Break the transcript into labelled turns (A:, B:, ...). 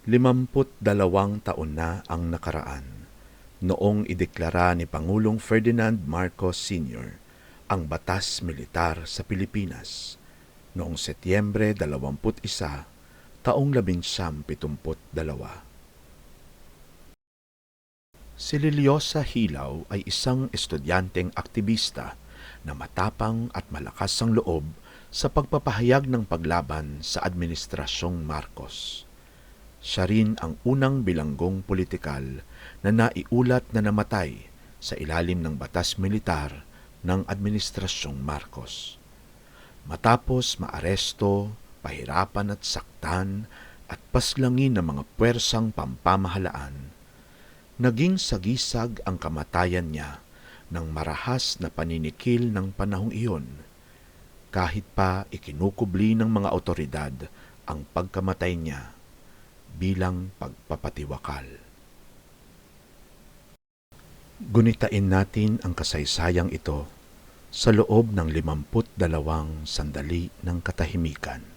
A: 52 na ang nakaraan noong ideklara ni Pangulong Ferdinand Marcos Sr. ang Batas Militar sa Pilipinas noong Setyembre 21, taong 1972. Si Liliosa Hilaw ay isang estudyanteng aktivista na matapang at malakas ang loob sa pagpapahayag ng paglaban sa Administrasyong Marcos. Siya rin ang unang bilanggong politikal na naiulat na namatay sa ilalim ng batas militar ng Administrasyong Marcos. Matapos maaresto, pahirapan at saktan at paslangin ng mga puwersang pampamahalaan, naging sagisag ang kamatayan niya ng marahas na paninikil ng panahong iyon, kahit pa ikinukubli ng mga otoridad ang pagkamatay niya bilang pagpapatiwakal. Gunitain natin ang kasaysayang ito sa loob ng 52 sandali ng katahimikan.